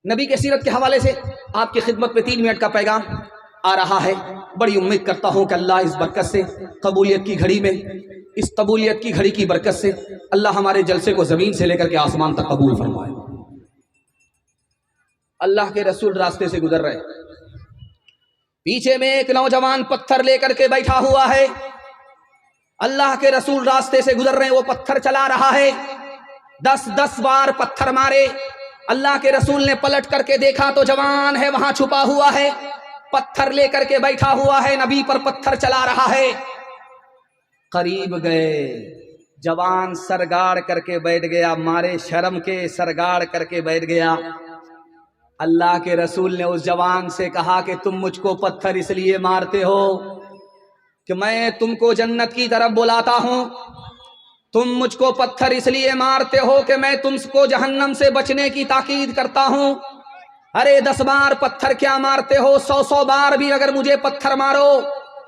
नबी के सीरत के हवाले से आपकी खिदमत में 3 मिनट का पैगाम आ रहा है। बड़ी उम्मीद करता हूँ कि अल्लाह इस बरकत से कबूलियत की घड़ी में, इस कबूलियत की घड़ी की बरकत से अल्लाह हमारे जलसे को ज़मीन से लेकर के आसमान तक कबूल फरमाए। अल्लाह के रसूल रास्ते से गुजर रहे, पीछे में एक नौजवान पत्थर लेकर के बैठा हुआ है। अल्लाह के रसूल रास्ते से गुजर रहे हैं, वो पत्थर चला रहा है। 10-10 बार पत्थर मारे। अल्लाह के रसूल ने पलट करके देखा तो जवान है वहां छुपा हुआ है, पत्थर लेकर के बैठा हुआ है, नबी पर पत्थर चला रहा है। करीब गए, जवान सरगाड़ करके बैठ गया, मारे शर्म के सरगाड़ करके बैठ गया। अल्लाह के रसूल ने उस जवान से कहा कि तुम मुझको पत्थर इसलिए मारते हो कि मैं तुमको जन्नत की तरफ बुलाता हूं, तुम मुझको पत्थर इसलिए मारते हो कि मैं तुमको जहन्नम से बचने की ताकीद करता हूं। अरे 10 बार पत्थर क्या मारते हो, 100 बार भी अगर मुझे पत्थर मारो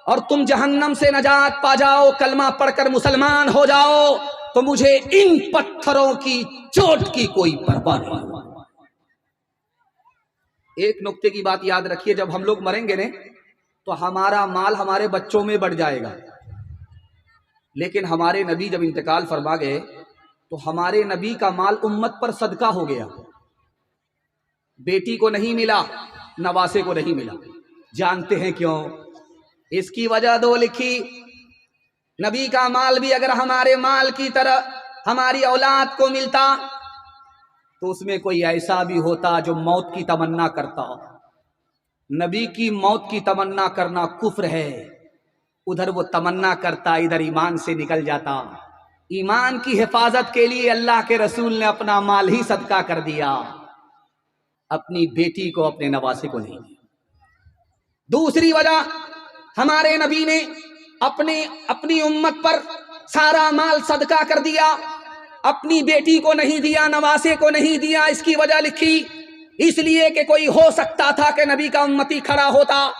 और तुम जहन्नम से नजात पा जाओ, कलमा पढ़कर मुसलमान हो जाओ, तो मुझे इन पत्थरों की चोट की कोई परवाह नहीं। एक नुक्ते की बात याद रखिए, जब हम लोग मरेंगे ने तो हमारा माल हमारे बच्चों में बढ़ जाएगा, लेकिन हमारे नबी जब इंतकाल फरमा गए तो हमारे नबी का माल उम्मत पर सदका हो गया। बेटी को नहीं मिला, नवासे को नहीं मिला। जानते हैं क्यों? इसकी वजह 2 लिखी। नबी का माल भी अगर हमारे माल की तरह हमारी औलाद को मिलता तो उसमें कोई ऐसा भी होता जो मौत की तमन्ना करता। नबी की मौत की तमन्ना करना कुफ्र है। उधर वो तमन्ना करता, इधर ईमान से निकल जाता। ईमान की हिफाजत के लिए अल्लाह के रसूल ने अपना माल ही सदका कर दिया, अपनी बेटी को, अपने नवासे को नहीं। दूसरी वजह, हमारे नबी ने अपनी उम्मत पर सारा माल सदका कर दिया, अपनी बेटी को नहीं दिया, नवासे को नहीं दिया। इसकी वजह लिखी, इसलिए कि कोई हो सकता था कि नबी का उम्मती खड़ा होता,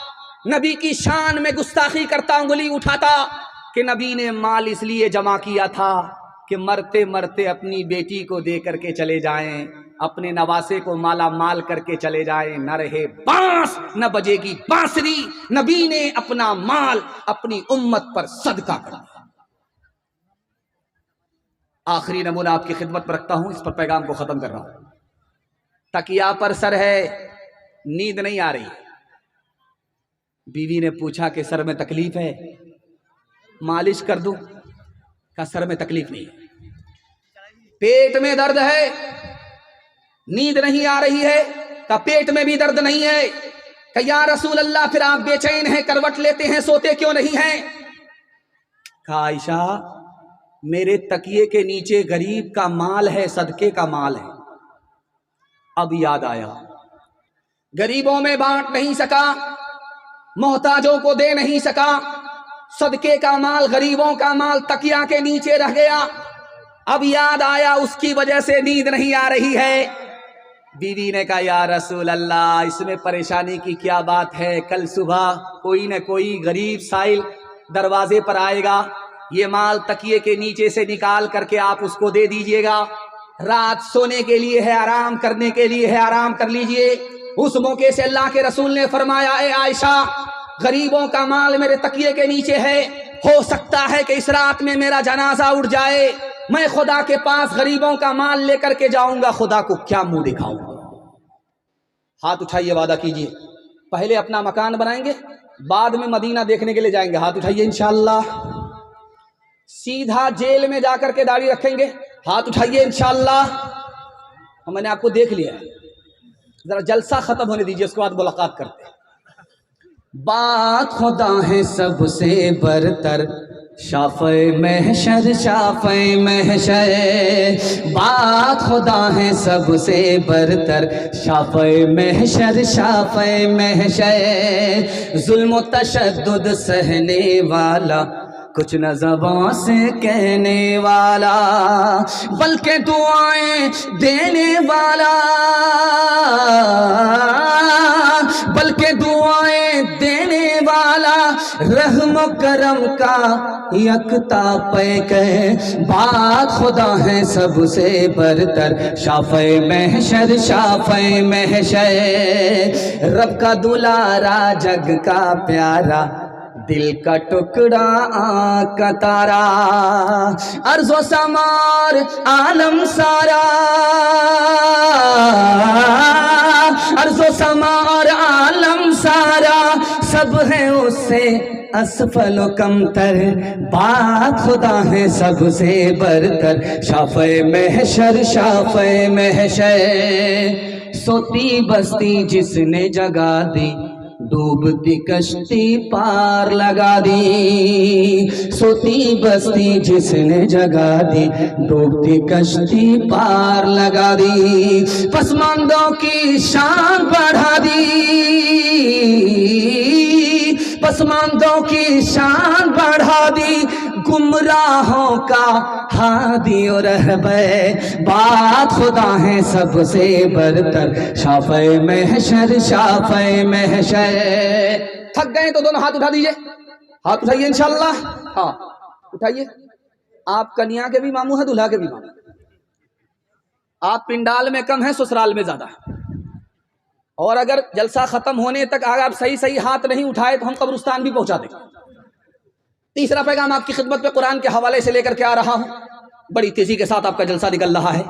नबी की शान में गुस्ताखी करता, उंगली उठाता कि नबी ने माल इसलिए जमा किया था कि मरते मरते अपनी बेटी को दे करके चले जाएं, अपने नवासे को माला माल करके चले जाएं, न रहे बांस न बजेगी बांसुरी। नबी ने अपना माल अपनी उम्मत पर सदका कर दिया। आखिरी नमूना आपकी खिदमत पर रखता हूं, इस पर पैगाम को खत्म कर रहा हूं। तकिया पर सर है, नींद नहीं आ रही। बीवी ने पूछा कि सर में तकलीफ है, मालिश कर दूं? का सर में तकलीफ नहीं। पेट में दर्द है, नींद नहीं आ रही है? का पेट में भी दर्द नहीं है? का या रसूल अल्लाह फिर आप बेचैन हैं, करवट लेते हैं, सोते क्यों नहीं हैं? का आयशा, मेरे तकिए के नीचे गरीब का माल है, सदके का माल है। अब याद आया, गरीबों में बांट नहीं सका, मोहताजों को दे नहीं सका, सदके का माल, गरीबों का माल तकिया के नीचे रह गया। अब याद आया, उसकी वजह से नींद नहीं आ रही है। बीवी ने कहा, या रसूल अल्लाह, इसमें परेशानी की क्या बात है? कल सुबह कोई न कोई गरीब साइल दरवाजे पर आएगा, ये माल तकिए के नीचे से निकाल करके आप उसको दे दीजिएगा। रात सोने के लिए है, आराम करने के लिए है, आराम कर लीजिए। उस मौके से अल्लाह के रसूल ने फरमाया, ए आयशा, गरीबों का माल मेरे तकिए के नीचे है, हो सकता है कि इस रात में मेरा जनाजा उठ जाए, मैं खुदा के पास गरीबों का माल लेकर के जाऊंगा, खुदा को क्या मुंह दिखाऊंगा? हाथ उठाइए, वादा कीजिए, पहले अपना मकान बनाएंगे, बाद में मदीना देखने के लिए जाएंगे। हाथ उठाइए, इंशाअल्लाह। सीधा जेल में जाकर के दाढ़ी रखेंगे। हाथ उठाइए, इंशाअल्लाह। मैंने आपको देख लिया, जरा जलसा खत्म होने दीजिए, उसके बाद मुलाकात करते हैं। बात खुदा है सबसे बरतर, शाफ़े महशर, शाफ़े महशर। बात खुदा है सबसे बरतर, शाफ़े महशर, शाफ़े महशर। जुल्म तशद्दुद सहने वाला, कुछ न ज़बां से कहने वाला, बल्कि दुआएं देने वाला, बल्कि दुआएं देने वाला, रहम करम का यकता पैक बात खुदा है सबसे बरतर, शाफ़े महशर शाफ़े महशर। रब का दुलारा जग का प्यारा, दिल का टुकड़ा आँख का तारा, अर्ज़ो समार आलम सारा, अर्ज़ो समार आलम सारा, सब है उससे असफल कमतर, बात खुदा है सबसे बरतर, शाफ़े महशर शाफ़े महशर। सोती बस्ती जिसने जगा दी, डूबती कश्ती पार लगा दी, सोती बस्ती जिसने जगा दी, डूबती कश्ती पार लगा दी, पसमानदों की शान बढ़ा दी, पसमानदों की शान बढ़ा दी, गुमराहों का हादी और रहबर, बात खुदा है सबसे बरतर, शाफ़े महशर शाफ़े महशर। थक गए तो दोनों हाथ उठा दीजिए, हाथ उठाइए इंशाअल्लाह। हाँ उठाइए। आप कन्या के भी मामू हैं, दूल्हा के भी मामू। आप पिंडाल में कम हैं, ससुराल में ज्यादा है। और अगर जलसा खत्म होने तक अगर आप सही सही हाथ नहीं उठाए तो हम कब्रिस्तान भी पहुंचा देंगे। तीसरा पैगाम आपकी खिदमत में कुरान के हवाले से लेकर के आ रहा हूं। बड़ी तेजी के साथ आपका जलसा निकल रहा है।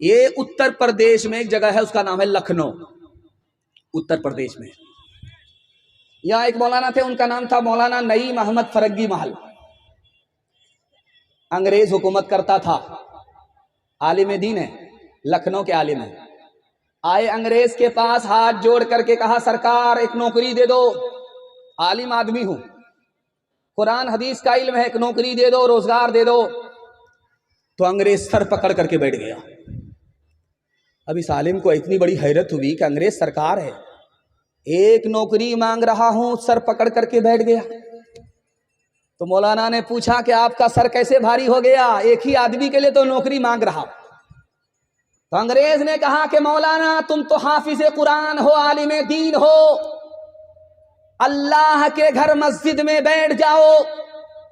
ये उत्तर प्रदेश में एक जगह है, उसका नाम है लखनऊ, उत्तर प्रदेश में। यहाँ एक मौलाना थे, उनका नाम था मौलाना नईम अहमद फरंगी महल। अंग्रेज हुकूमत करता था, आलिम दीन है, लखनऊ के आलिम है। आए अंग्रेज के पास, हाथ जोड़ करके कहा सरकार एक नौकरी दे दो, आलिम आदमी हूं, कुरान हदीस का इल्म है, एक नौकरी दे दो, रोजगार दे दो। तो अंग्रेज सर पकड़ करके बैठ गया। अब इस आलिम को इतनी बड़ी हैरत हुई कि अंग्रेज सरकार है, एक नौकरी मांग रहा हूं, सर पकड़ करके बैठ गया। तो मौलाना ने पूछा कि आपका सर कैसे भारी हो गया, एक ही आदमी के लिए तो नौकरी मांग रहा। तो अंग्रेज ने कहा कि मौलाना तुम तो हाफिज कुरान हो, आलिम दीन हो, अल्लाह के घर मस्जिद में बैठ जाओ,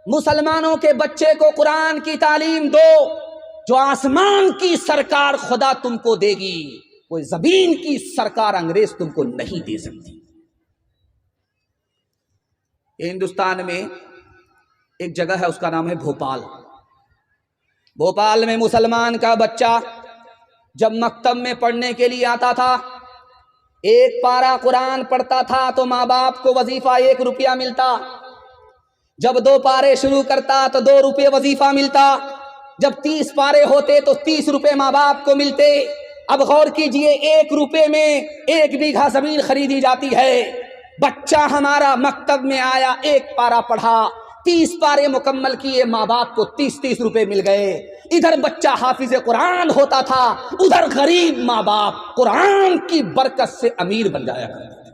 मुसलमानों के बच्चे को कुरान की तालीम दो, जो आसमान की सरकार खुदा तुमको देगी, कोई जमीन की सरकार अंग्रेज तुमको नहीं दे सकती। हिंदुस्तान में एक जगह है, उसका नाम है भोपाल। भोपाल में मुसलमान का बच्चा जब मकतब में पढ़ने के लिए आता था, एक पारा कुरान पढ़ता था तो माँ बाप को वजीफा 1 रुपया मिलता। जब 2 पारे शुरू करता तो 2 रुपये वजीफा मिलता। जब 30 पारे होते तो 30 रुपये माँ बाप को मिलते। अब गौर कीजिए, 1 रुपये में 1 बीघा जमीन खरीदी जाती है। बच्चा हमारा मकतब में आया, 1 पारा पढ़ा, 30 पारे मुकम्मल किए, माँ बाप को 30-30 रुपये मिल गए। इधर बच्चा हाफिज कुरान होता था, उधर गरीब माँ बाप कुरान की बरकत से अमीर बन जाया करते थे।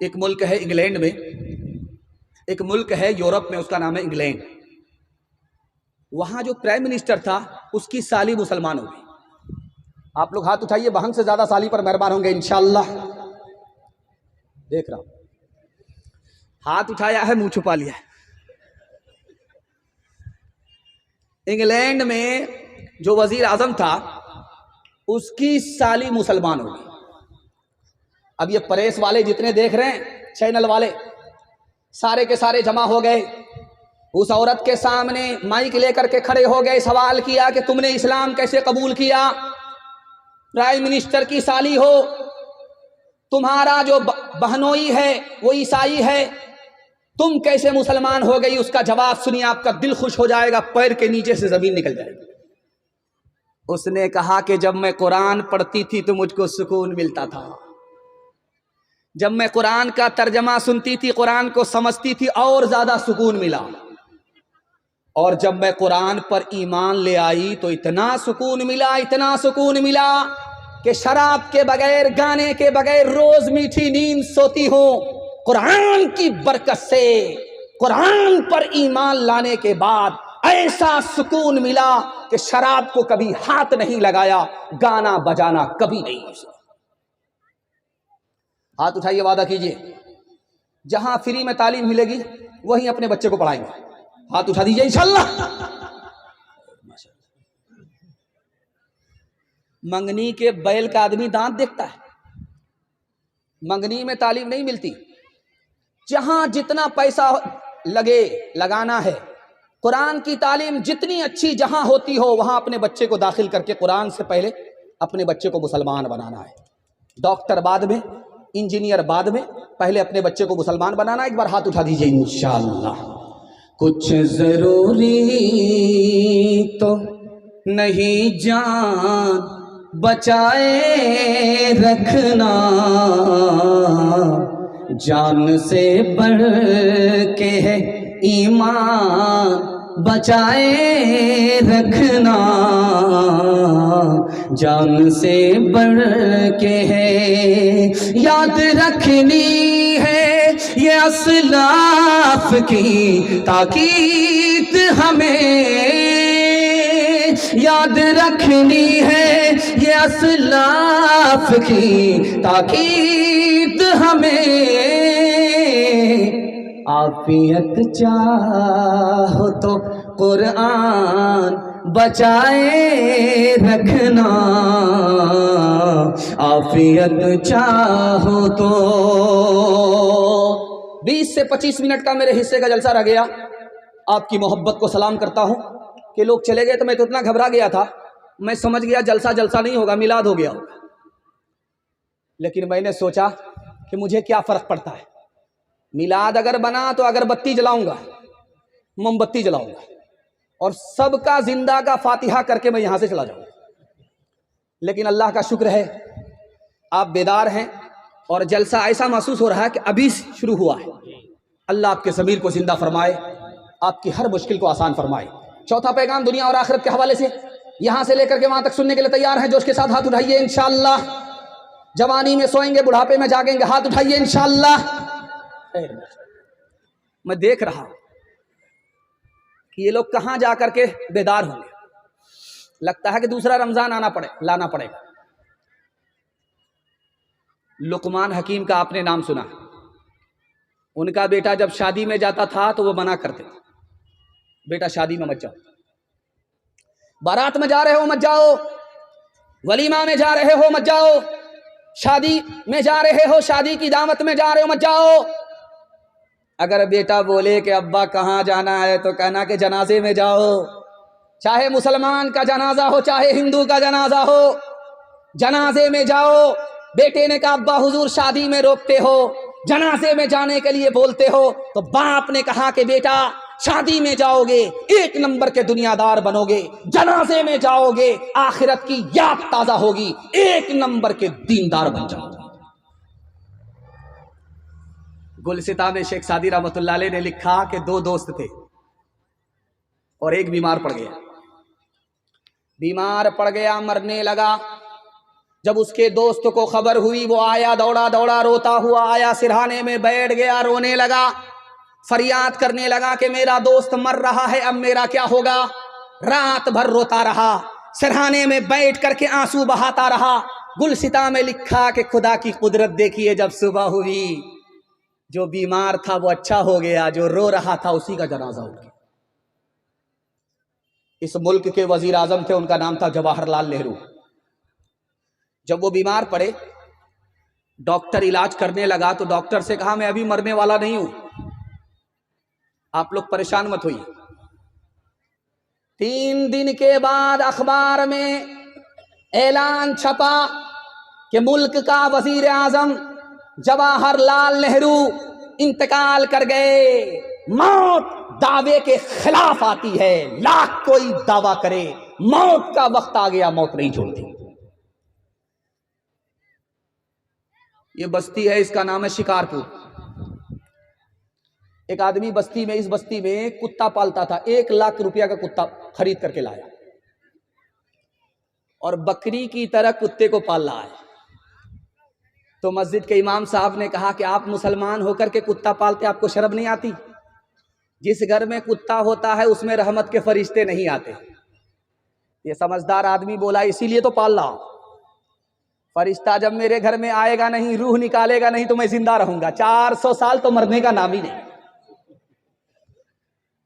एक मुल्क है इंग्लैंड में, एक मुल्क है यूरोप में, उसका नाम है इंग्लैंड। वहां जो प्राइम मिनिस्टर था, उसकी साली मुसलमान हो गई। आप लोग हाथ उठाइए, बहन से ज्यादा साली पर मेहरबान होंगे इंशाअल्लाह। देख रहा हूं, हाथ उठाया है, मुंह छुपा लिया है। इंग्लैंड में जो वजीर आजम था, उसकी साली मुसलमान हो गई। अब ये प्रेस वाले जितने देख रहे हैं, चैनल वाले, सारे के सारे जमा हो गए। उस औरत के सामने माइक लेकर के खड़े हो गए, सवाल किया कि तुमने इस्लाम कैसे कबूल किया? प्राइम मिनिस्टर की साली हो, तुम्हारा जो बहनोई है वो ईसाई है, तुम कैसे मुसलमान हो गई? उसका जवाब सुनिए, आपका दिल खुश हो जाएगा, पैर के नीचे से जमीन निकल जाएगी। उसने कहा कि जब मैं कुरान पढ़ती थी तो मुझको सुकून मिलता था, जब मैं कुरान का तर्जमा सुनती थी, कुरान को समझती थी, और ज्यादा सुकून मिला। और जब मैं कुरान पर ईमान ले आई तो इतना सुकून मिला, इतना सुकून मिला कि शराब के बगैर, गाने के बगैर रोज मीठी नींद सोती हूँ। कुरान की बरकत से, कुरान पर ईमान लाने के बाद ऐसा सुकून मिला कि शराब को कभी हाथ नहीं लगाया, गाना बजाना कभी नहीं। हाथ उठाइए, वादा कीजिए जहां फ्री में तालीम मिलेगी वहीं अपने बच्चे को पढ़ाएंगे। हाथ उठा दीजिए इंशाल्लाह। मंगनी के बैल का आदमी दांत देखता है, मंगनी में तालीम नहीं मिलती। जहां जितना पैसा लगे लगाना है, कुरान की तालीम जितनी अच्छी जहां होती हो वहां अपने बच्चे को दाखिल करके कुरान से पहले अपने बच्चे को मुसलमान बनाना है। डॉक्टर बाद में, इंजीनियर बाद में, पहले अपने बच्चे को मुसलमान बनाना। एक बार हाथ उठा दीजिए इंशाअल्लाह। कुछ जरूरी तो नहीं जान बचाए रखना, जान से बढ़ के है ईमान बचाए रखना, जान से बढ़ के है। याद रखनी है ये असलाफ की ताकीद हमें, याद रखनी है ये असलाफ की ताकीद हमें। आफियत चाहो तो कुरान बचाए रखना, आफियत चाहो तो। 20 से 25 मिनट का मेरे हिस्से का जलसा रह गया। आपकी मोहब्बत को सलाम करता हूं कि लोग चले गए तो मैं तो इतना घबरा गया था, मैं समझ गया जलसा नहीं होगा, मिलाद हो गया होगा। लेकिन मैंने सोचा कि मुझे क्या फर्क पड़ता है, मिलाद अगर बना तो अगरबत्ती जलाऊंगा, मोमबत्ती जलाऊंगा और सबका जिंदा का फातिहा करके मैं यहां से चला जाऊंगा। लेकिन अल्लाह का शुक्र है आप बेदार हैं और जलसा ऐसा महसूस हो रहा है कि अभी शुरू हुआ है। अल्लाह आपके ज़मीर को जिंदा फरमाए, आपकी हर मुश्किल को आसान फरमाए। चौथा पैगाम दुनिया और आखिरत के हवाले से यहां से लेकर के वहां तक सुनने के लिए तैयार हैं? जोश के साथ हाथ उठाइए इंशाअल्लाह। जवानी में सोएंगे, बुढ़ापे में जागेंगे, हाथ उठाइए इंशाअल्लाह। मैं देख रहा हूं कि ये लोग कहां जाकर के बेदार होंगे। लगता है कि दूसरा रमजान लाना पड़ेगा। लुकमान हकीम का आपने नाम सुना। उनका बेटा जब शादी में जाता था तो वो मना करते, बेटा शादी में मत जाओ, बारात में जा रहे हो मत जाओ, वलीमा में जा रहे हो मत जाओ, शादी में जा रहे हो, शादी की दावत में जा रहे हो मत जाओ। अगर बेटा बोले कि अब्बा कहाँ जाना है तो कहना कि जनाजे में जाओ, चाहे मुसलमान का जनाजा हो चाहे हिंदू का जनाजा हो, जनाजे में जाओ। बेटे ने कहा अब्बा हुजूर शादी में रोकते हो, जनाजे में जाने के लिए बोलते हो, तो बाप ने कहा कि बेटा शादी में जाओगे 1 नंबर के दुनियादार बनोगे, जनाजे में जाओगे आखिरत की याद ताजा होगी, 1 नंबर के दीनदार बन जाओगे। गुलसिता में शेख सादी रहमतुल्लाह अलैह ने लिखा कि 2 दोस्त थे और एक बीमार पड़ गया, मरने लगा। जब उसके दोस्त को खबर हुई वो आया, दौड़ा दौड़ा रोता हुआ आया, सिरहाने में बैठ गया, रोने लगा, फरियाद करने लगा कि मेरा दोस्त मर रहा है, अब मेरा क्या होगा। रात भर रोता रहा, सिरहाने में बैठ करके आंसू बहाता रहा। गुलसिता में लिखा कि खुदा की कुदरत देखिए, जब सुबह हुई जो बीमार था वो अच्छा हो गया, जो रो रहा था उसी का जनाजा उठ गया। इस मुल्क के वजीर आजम थे, उनका नाम था जवाहरलाल नेहरू। जब वो बीमार पड़े, डॉक्टर इलाज करने लगा तो डॉक्टर से कहा मैं अभी मरने वाला नहीं हूं, आप लोग परेशान मत होइए। 3 दिन के बाद अखबार में ऐलान छपा कि मुल्क का वजीर आजम जवाहरलाल नेहरू इंतकाल कर गए। मौत दावे के खिलाफ आती है, लाख कोई दावा करे, मौत का वक्त आ गया, मौत नहीं छोड़ती। ये बस्ती है, इसका नाम है शिकारपुर। एक आदमी बस्ती में, इस बस्ती में कुत्ता पालता था, 1 लाख रुपया का कुत्ता खरीद करके लाया और बकरी की तरह कुत्ते को पाल रहा है। तो मस्जिद के इमाम साहब ने कहा कि आप मुसलमान होकर के कुत्ता पालते, आपको शर्म नहीं आती? जिस घर में कुत्ता होता है उसमें रहमत के फरिश्ते नहीं आते। ये समझदार आदमी बोला इसीलिए तो पाल रहा हूं। फरिश्ता जब मेरे घर में आएगा नहीं, रूह निकालेगा नहीं, तो मैं जिंदा रहूंगा। 400 साल तो मरने का नाम ही नहीं।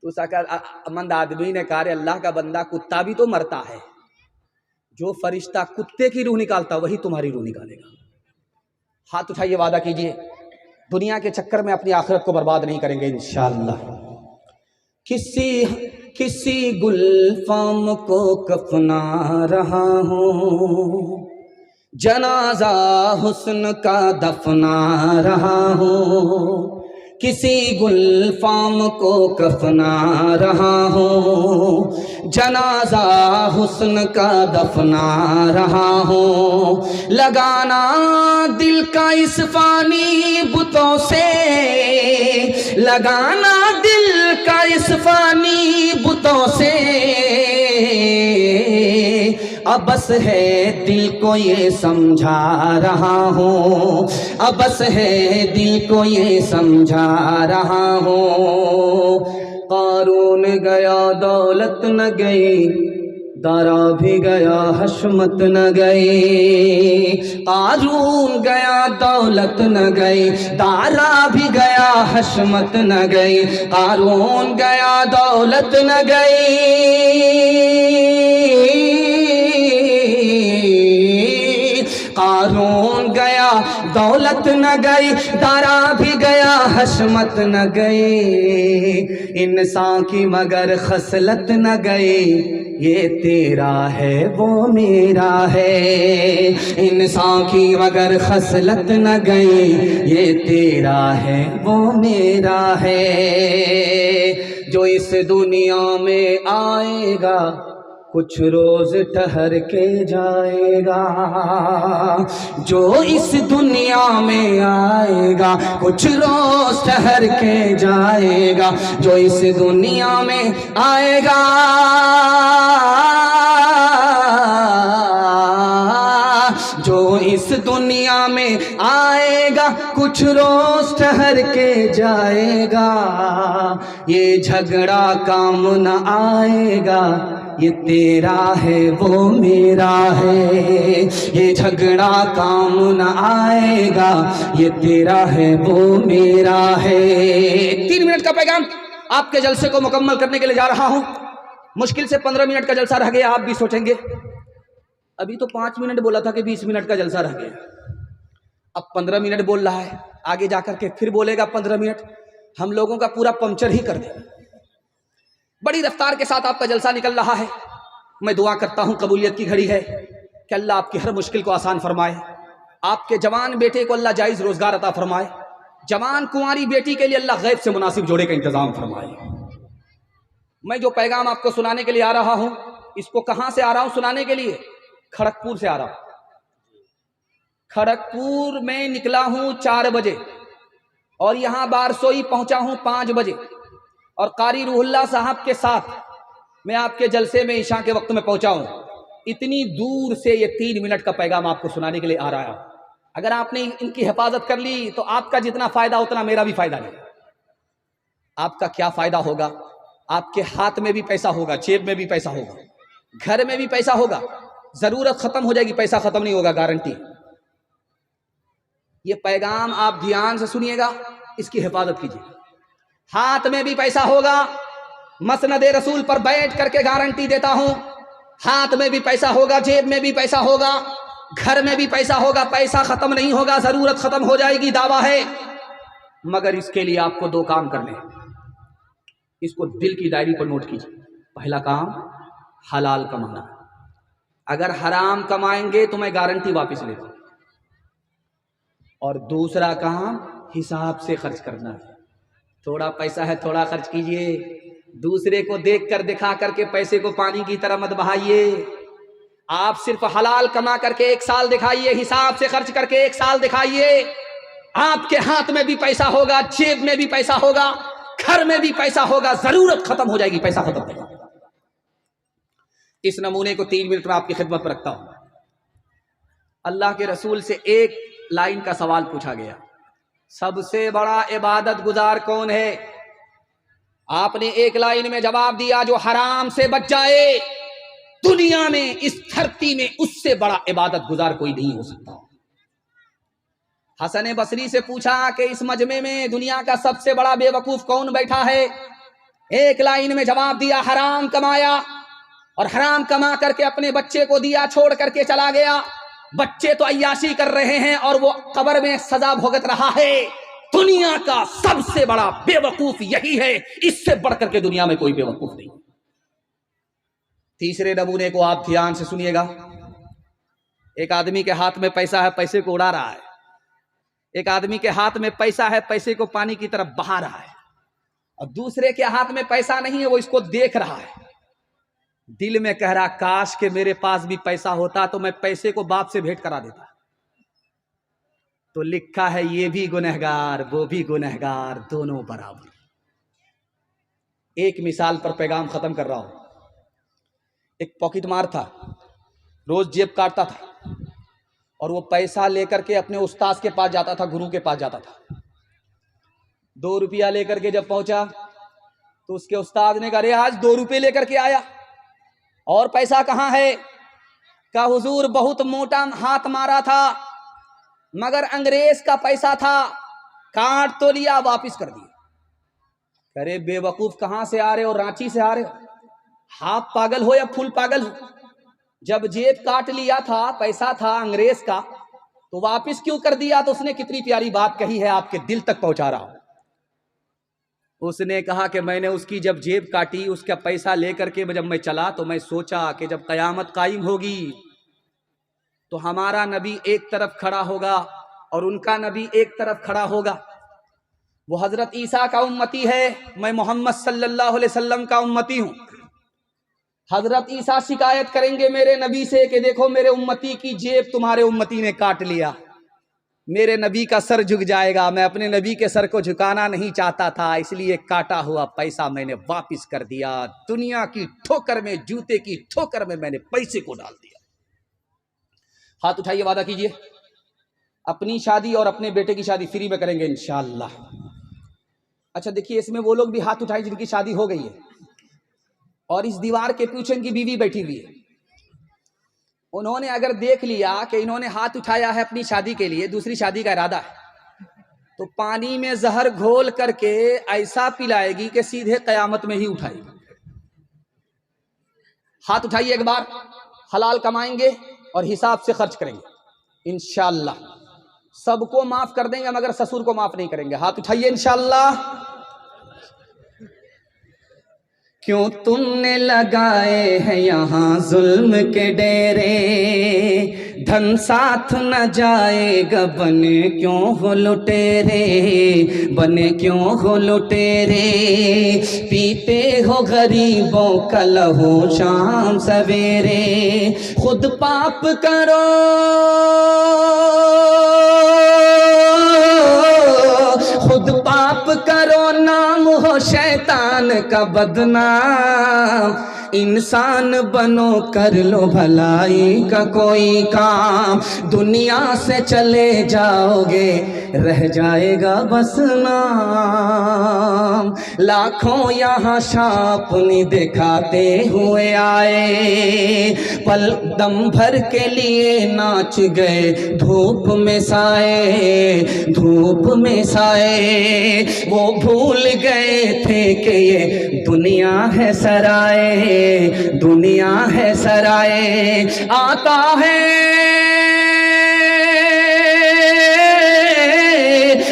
तो अकलमंद आदमी ने कहा, अल्लाह का बंदा, कुत्ता भी तो मरता है। जो फरिश्ता कुत्ते की रूह निकालता वही तुम्हारी रूह निकालेगा। हाथ उठाइए, वादा कीजिए दुनिया के चक्कर में अपनी आखिरत को बर्बाद नहीं करेंगे इंशाअल्लाह। किसी गुलफाम को कफना रहा हूँ, जनाजा हुस्न का दफना रहा हूँ। किसी गुलफाम को कफना रहा हूँ, जनाजा हुस्न का दफना रहा हूँ। लगाना दिल का इस फानी बुतों से, लगाना दिल का इस फानी बुतों से। अब बस है दिल को ये समझा रहा हूँ, अब बस है दिल को ये समझा रहा हूँ। कारून गया दौलत न गई, दारा भी गया हशमत न गई। कारून गया दौलत न गई, दारा भी गया हशमत न गई। कारून गया दौलत न गई, कारून गया दौलत न गई, दारा भी गया हशमत न गई। इंसान की मगर खसलत न गई, ये तेरा है वो मेरा है। इंसान की मगर खसलत न गई, ये तेरा है वो मेरा है। जो इस दुनिया में आएगा कुछ रोज ठहर के जाएगा। जो इस दुनिया में आएगा कुछ रोज ठहर के जाएगा। जो इस दुनिया में आएगा जो इस दुनिया में आएगा कुछ रोज ठहर के जाएगा। ये झगड़ा काम न आएगा, ये तेरा है वो मेरा है। ये झगड़ा काम न आएगा, ये तेरा है वो मेरा है। 3 मिनट का पैगाम आपके जलसे को मुकम्मल करने के लिए जा रहा हूं। मुश्किल से 15 मिनट का जलसा रह गया। आप भी सोचेंगे अभी तो 5 मिनट बोला था कि 20 मिनट का जलसा रह गया, अब 15 मिनट बोल रहा है, आगे जाकर के फिर बोलेगा 15 मिनट। हम लोगों का पूरा पंक्चर ही कर देगा। बड़ी रफ्तार के साथ आपका जलसा निकल रहा है। मैं दुआ करता हूं, कबूलियत की घड़ी है कि अल्लाह आपकी हर मुश्किल को आसान फरमाए। आपके जवान बेटे को अल्लाह जायज़ रोजगार अता फरमाए। जवान कुंवारी बेटी के लिए अल्लाह गैब से मुनासिब जोड़े का इंतजाम फरमाए। मैं जो पैगाम आपको सुनाने के लिए आ रहा हूं, इसको कहां से आ रहा हूं सुनाने के लिए? खड़गपुर से आ रहा हूं। खड़गपुर में निकला हूं 4 बजे और यहां बारसोई पहुंचा हूं 5 बजे और कारी रूहुल्लाह साहब के साथ मैं आपके जलसे में ईशा के वक्त में पहुंचा हूं। इतनी दूर से ये 3 मिनट का पैगाम आपको सुनाने के लिए आ रहा है। अगर आपने इनकी हिफाजत कर ली तो आपका जितना फायदा उतना मेरा भी फायदा नहीं। आपका क्या फायदा होगा? आपके हाथ में भी पैसा होगा, जेब में भी पैसा होगा, घर में भी पैसा होगा। जरूरत खत्म हो जाएगी, पैसा खत्म नहीं होगा, गारंटी। ये पैगाम आप ध्यान से सुनिएगा, इसकी हिफाजत कीजिए। हाथ में भी पैसा होगा, मसनदे रसूल पर बैठ करके गारंटी देता हूं। हाथ में भी पैसा होगा, जेब में भी पैसा होगा, घर में भी पैसा होगा। पैसा खत्म नहीं होगा, जरूरत खत्म हो जाएगी, दावा है। मगर इसके लिए आपको 2 काम करने हैं। इसको दिल की डायरी पर नोट कीजिए। पहला काम हलाल कमाना। अगर हराम कमाएंगे तो मैं गारंटी वापस लेता हूं। और दूसरा काम हिसाब से खर्च करना है। थोड़ा पैसा है, थोड़ा खर्च कीजिए। दूसरे को देख कर दिखा करके पैसे को पानी की तरह मत बहाइए। आप सिर्फ हलाल कमा करके 1 साल दिखाइए, हिसाब से खर्च करके 1 साल दिखाइए। आपके हाथ में भी पैसा होगा, जेब में भी पैसा होगा, घर में भी पैसा होगा। जरूरत खत्म हो जाएगी, पैसा खत्म होगा। इस नमूने को 3 मिनट में आपकी खिदमत पर रखता हूं। अल्लाह के रसूल से एक लाइन का सवाल पूछा गया, सबसे बड़ा इबादत गुजार कौन है? आपने एक लाइन में जवाब दिया, जो हराम से बच जाए। दुनिया में, इस धरती में उससे बड़ा इबादत गुजार कोई नहीं हो सकता। हसन बसरी से पूछा कि इस मजमे में दुनिया का सबसे बड़ा बेवकूफ कौन बैठा है? एक लाइन में जवाब दिया, हराम कमाया, और हराम कमा करके अपने बच्चे को दिया, छोड़ करके चला गया। बच्चे तो अय्याशी कर रहे हैं और वो कब्र में सजा भुगत रहा है। दुनिया का सबसे बड़ा बेवकूफ यही है, इससे बढ़कर के दुनिया में कोई बेवकूफ नहीं। तीसरे नमूने को आप ध्यान से सुनिएगा। एक आदमी के हाथ में पैसा है, पैसे को उड़ा रहा है। एक आदमी के हाथ में पैसा है, पैसे को पानी की तरफ बहा रहा है। और दूसरे के हाथ में पैसा नहीं है, वो इसको देख रहा है। दिल में कह रहा, काश के मेरे पास भी पैसा होता तो मैं पैसे को बाप से भेंट करा देता। तो लिखा है, ये भी गुनहगार वो भी गुनहगार, दोनों बराबर। एक मिसाल पर पैगाम खत्म कर रहा हूं। एक पॉकेट मार था, रोज जेब काटता था और वो पैसा लेकर के अपने उस्ताद के पास जाता था, गुरु के पास जाता था। 2 रुपया लेकर के जब पहुंचा तो उसके उस्ताद ने कहा, अरे आज 2 रुपये लेकर के आया, और पैसा कहाँ है? का हुजूर बहुत मोटा हाथ मारा था, मगर अंग्रेज का पैसा था, काट तो लिया, वापिस कर दिया। अरे बेवकूफ, कहां से आ रहे हो? रांची से आ रहे हो? हाफ पागल हो या फुल पागल हो? जब जेब काट लिया था, पैसा था अंग्रेज का, तो वापिस क्यों कर दिया? तो उसने कितनी प्यारी बात कही है, आपके दिल तक पहुंचा रहा हूं। उसने कहा कि मैंने उसकी जब जेब काटी, उसका पैसा लेकर के जब मैं चला तो मैं सोचा कि जब कयामत कायम होगी तो हमारा नबी एक तरफ खड़ा होगा और उनका नबी एक तरफ खड़ा होगा। वो हजरत ईसा का उम्मती है, मैं मोहम्मद सल्लल्लाहु अलैहि वसल्लम का उम्मती हूं। हजरत ईसा शिकायत करेंगे मेरे नबी से कि देखो मेरे उम्मती की जेब तुम्हारे उम्मती ने काट लिया। मेरे नबी का सर झुक जाएगा। मैं अपने नबी के सर को झुकाना नहीं चाहता था, इसलिए काटा हुआ पैसा मैंने वापिस कर दिया। दुनिया की ठोकर में, जूते की ठोकर में मैंने पैसे को डाल दिया। हाथ उठाइए, वादा कीजिए अपनी शादी और अपने बेटे की शादी फ्री में करेंगे इंशाअल्लाह। अच्छा देखिए, इसमें वो लोग भी हाथ उठाए जिनकी शादी हो गई है, और इस दीवार के पीछे इनकी बीवी बैठी हुई है। उन्होंने अगर देख लिया कि इन्होंने हाथ उठाया है अपनी शादी के लिए, दूसरी शादी का इरादा है, तो पानी में जहर घोल करके ऐसा पिलाएगी कि सीधे कयामत में ही उठाएगी। हाथ उठाइए एक बार, हलाल कमाएंगे और हिसाब से खर्च करेंगे इंशाअल्लाह। सबको माफ कर देंगे मगर ससुर को माफ नहीं करेंगे। हाथ उठाइए इंशाअल्लाह। क्यों तुमने लगाए हैं यहाँ जुल्म के डेरे, धन साथ न जाएगा, बने क्यों हो लुटेरे, बने क्यों हो लुटेरे। पीते हो गरीबों का लहू शाम सवेरे, खुद पाप करो खुद पाप करो, नाम हो शैतान का बदनाम। इंसान बनो, कर लो भलाई का कोई काम। दुनिया से चले जाओगे, रह जाएगा बस नाम। लाखों यहाँ शापनी दिखाते हुए आए, पल दम भर के लिए नाच गए धूप में साए, धूप में साए। वो भूल गए थे कि ये दुनिया है सराय, दुनिया है सराय।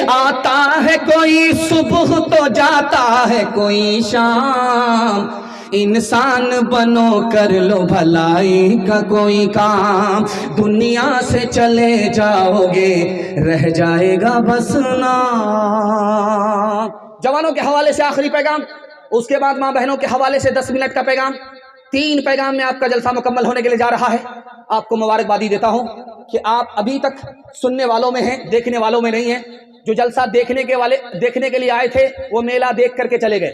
आता है कोई सुबह तो जाता है कोई शाम। इंसान बनो, कर लो भलाई का कोई काम। दुनिया से चले जाओगे, रह जाएगा बस नाम। जवानों के हवाले से आखिरी पैगाम, उसके बाद माँ बहनों के हवाले से 10 मिनट का पैगाम। 3 पैगाम में आपका जलसा मुकम्मल होने के लिए जा रहा है। आपको मुबारकबादी देता हूं कि आप अभी तक सुनने वालों में हैं, देखने वालों में नहीं हैं। जो जलसा देखने के लिए आए थे वो मेला देख करके चले गए,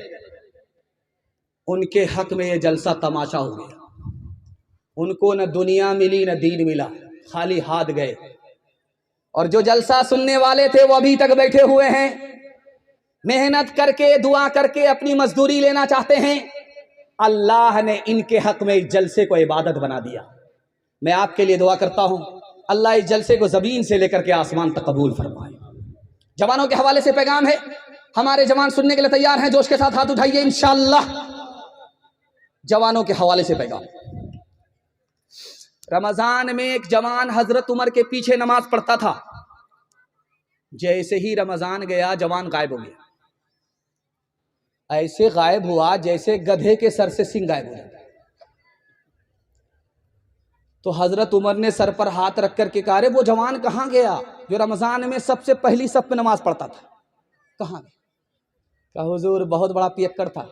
उनके हक में ये जलसा तमाशा हो गया। उनको न दुनिया मिली न दीन मिला, खाली हाथ गए। और जो जलसा सुनने वाले थे वो अभी तक बैठे हुए हैं, मेहनत करके दुआ करके अपनी मजदूरी लेना चाहते हैं। अल्लाह ने इनके हक में इस जलसे को इबादत बना दिया। मैं आपके लिए दुआ करता हूं, अल्लाह इस जलसे को ज़मीन से लेकर के आसमान तक कबूल फरमाए। जवानों के हवाले से पैगाम है, हमारे जवान सुनने के लिए तैयार हैं? जोश के साथ हाथ उठाइए इंशाअल्लाह। जवानों के हवाले से पैगाम। रमजान में एक जवान हजरत उमर के पीछे नमाज पढ़ता था। जैसे ही रमजान गया जवान गायब हो गया। ऐसे गायब हुआ जैसे गधे के सर से सिंग गायब हो जाता। तो हजरत उमर ने सर पर हाथ रख कर के कहा, वो जवान कहाँ गया जो रमजान में सबसे पहली सब पे नमाज पढ़ता था, कहाँ गया? कहा हुजूर बहुत बड़ा पियक्कड़ था,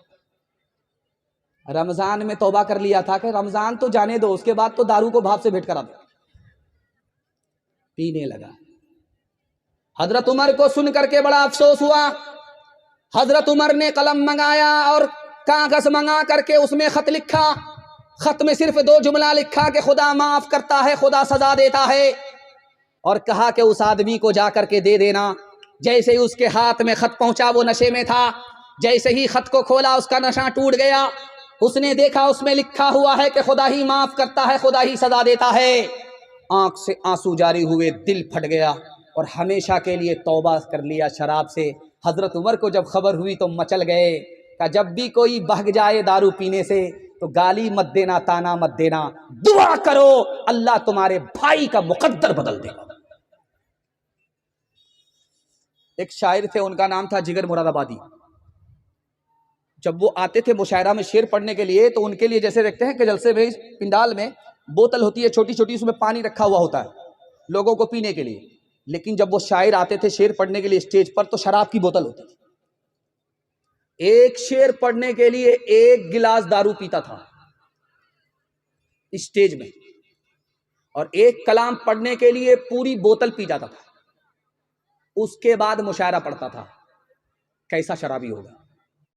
रमजान में तौबा कर लिया था कि रमजान तो जाने दो, उसके बाद तो दारू को भाप से भेंट करा दो। पीने लगा। हजरत उमर को सुन करके बड़ा अफसोस हुआ। हजरत उमर ने कलम मंगाया और कागज मंगा करके उसमें खत लिखा। खत में सिर्फ 2 जुमला लिखा कि खुदा माफ करता है, खुदा सजा देता है, और कहा कि उस आदमी को जा करके दे देना। जैसे ही उसके हाथ में खत पहुंचा, वो नशे में था, जैसे ही खत को खोला उसका नशा टूट गया। उसने देखा उसमें लिखा हुआ है कि खुदा ही माफ करता है, खुदा ही सजा देता है। आंख से आंसू जारी हुए, दिल फट गया और हमेशा के लिए तौबा कर लिया शराब से। हजरत उमर को जब खबर हुई तो मचल गए कि जब भी कोई बहक जाए दारू पीने से तो गाली मत देना, ताना मत देना, दुआ करो अल्लाह तुम्हारे भाई का मुकद्दर बदल देगा। एक शायर थे, उनका नाम था जिगर मुरादाबादी। जब वो आते थे मुशायरा में शेर पढ़ने के लिए तो उनके लिए जैसे देखते हैं कि जलसे में पिंडाल में बोतल होती है छोटी छोटी, उसमें पानी रखा हुआ होता है लोगों को पीने के लिए। लेकिन जब वो शायर आते थे शेर पढ़ने के लिए स्टेज पर तो शराब की बोतल होती थी। एक शेर पढ़ने के लिए 1 गिलास दारू पीता था स्टेज में, और 1 कलाम पढ़ने के लिए पूरी बोतल पी जाता था। उसके बाद मुशायरा पढ़ता था। कैसा शराबी होगा।